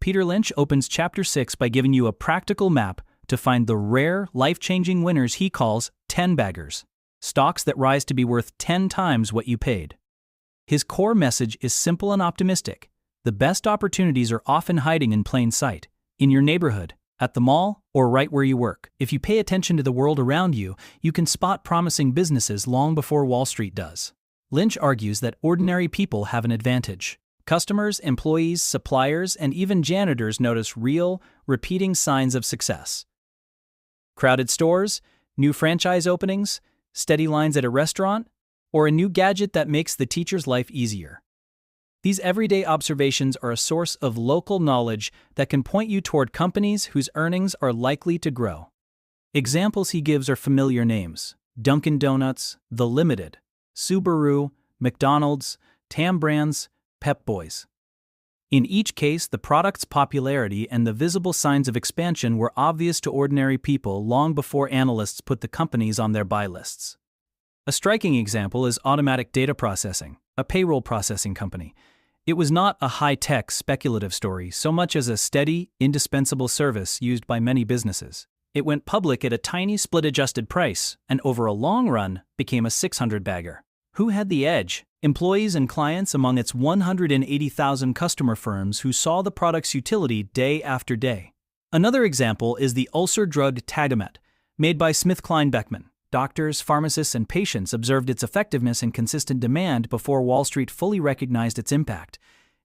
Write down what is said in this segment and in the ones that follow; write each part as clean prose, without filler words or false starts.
Peter Lynch opens Chapter 6 by giving you a practical map to find the rare, life-changing winners he calls Tenbaggers, stocks that rise to be worth 10 times what you paid. His core message is simple and optimistic. The best opportunities are often hiding in plain sight, in your neighborhood, at the mall, or right where you work. If you pay attention to the world around you, you can spot promising businesses long before Wall Street does. Lynch argues that ordinary people have an advantage. Customers, employees, suppliers, and even janitors notice real, repeating signs of success. Crowded stores, new franchise openings, steady lines at a restaurant, or a new gadget that makes the teacher's life easier. These everyday observations are a source of local knowledge that can point you toward companies whose earnings are likely to grow. Examples he gives are familiar names: Dunkin' Donuts, The Limited, Subaru, McDonald's, Tam Brands, Pep Boys. In each case, the product's popularity and the visible signs of expansion were obvious to ordinary people long before analysts put the companies on their buy lists. A striking example is Automatic Data Processing, a payroll processing company. It was not a high-tech, speculative story so much as a steady, indispensable service used by many businesses. It went public at a tiny split-adjusted price and over a long run became a 600-bagger. Who had the edge? Employees and clients among its 180,000 customer firms who saw the product's utility day after day. Another example is the ulcer drug Tagamet, made by SmithKline Beckman. Doctors, pharmacists, and patients observed its effectiveness and consistent demand before Wall Street fully recognized its impact.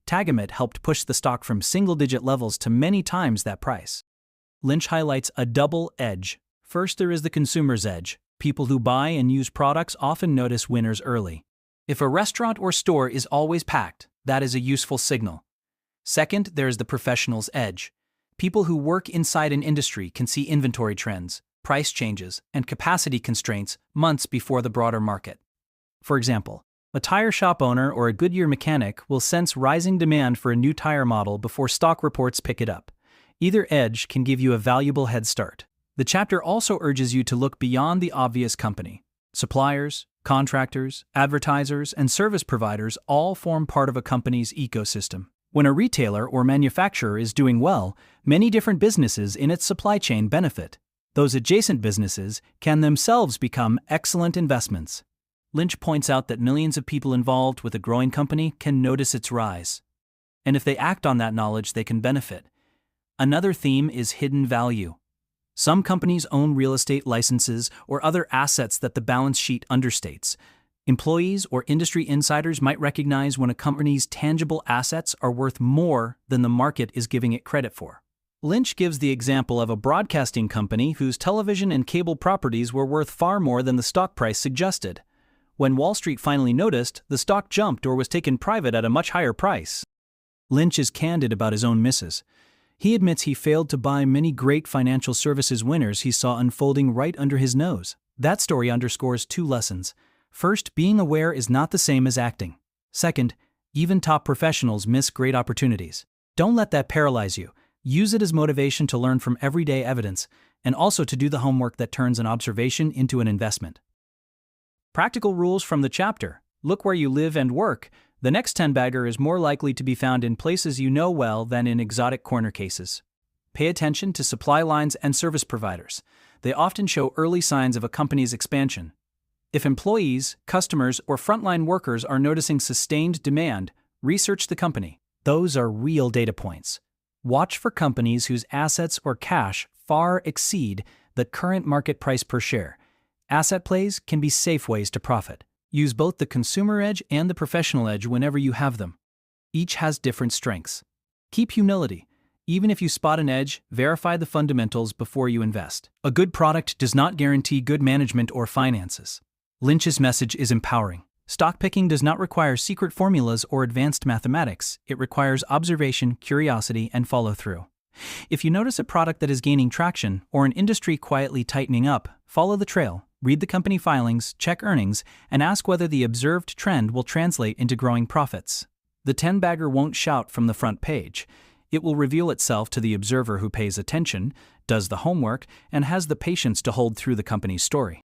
Tagamet helped push the stock from single-digit levels to many times that price. Lynch highlights a double edge. First, there is the consumer's edge. People who buy and use products often notice winners early. If a restaurant or store is always packed, that is a useful signal. Second, there is the professional's edge. People who work inside an industry can see inventory trends, price changes, and capacity constraints months before the broader market. For example, a tire shop owner or a Goodyear mechanic will sense rising demand for a new tire model before stock reports pick it up. Either edge can give you a valuable head start. The chapter also urges you to look beyond the obvious company. Suppliers, contractors, advertisers, and service providers all form part of a company's ecosystem. When a retailer or manufacturer is doing well, many different businesses in its supply chain benefit. Those adjacent businesses can themselves become excellent investments. Lynch points out that millions of people involved with a growing company can notice its rise. And if they act on that knowledge, they can benefit. Another theme is hidden value. Some companies own real estate licenses or other assets that the balance sheet understates. Employees or industry insiders might recognize when a company's tangible assets are worth more than the market is giving it credit for. Lynch gives the example of a broadcasting company whose television and cable properties were worth far more than the stock price suggested. When Wall Street finally noticed, the stock jumped or was taken private at a much higher price. Lynch is candid about his own misses. He admits he failed to buy many great financial services winners he saw unfolding right under his nose. That story underscores two lessons. First, being aware is not the same as acting. Second, even top professionals miss great opportunities. Don't let that paralyze you. Use it as motivation to learn from everyday evidence, and also to do the homework that turns an observation into an investment. Practical rules from the chapter. Look where you live and work. The next Tenbagger is more likely to be found in places you know well than in exotic corner cases. Pay attention to supply lines and service providers. They often show early signs of a company's expansion. If employees, customers, or frontline workers are noticing sustained demand, research the company. Those are real data points. Watch for companies whose assets or cash far exceed the current market price per share. Asset plays can be safe ways to profit. Use both the consumer edge and the professional edge whenever you have them. Each has different strengths. Keep humility. Even if you spot an edge, verify the fundamentals before you invest. A good product does not guarantee good management or finances. Lynch's message is empowering. Stock picking does not require secret formulas or advanced mathematics. It requires observation, curiosity, and follow-through. If you notice a product that is gaining traction or an industry quietly tightening up, follow the trail. Read the company filings, check earnings, and ask whether the observed trend will translate into growing profits. The Tenbagger won't shout from the front page. It will reveal itself to the observer who pays attention, does the homework, and has the patience to hold through the company's story.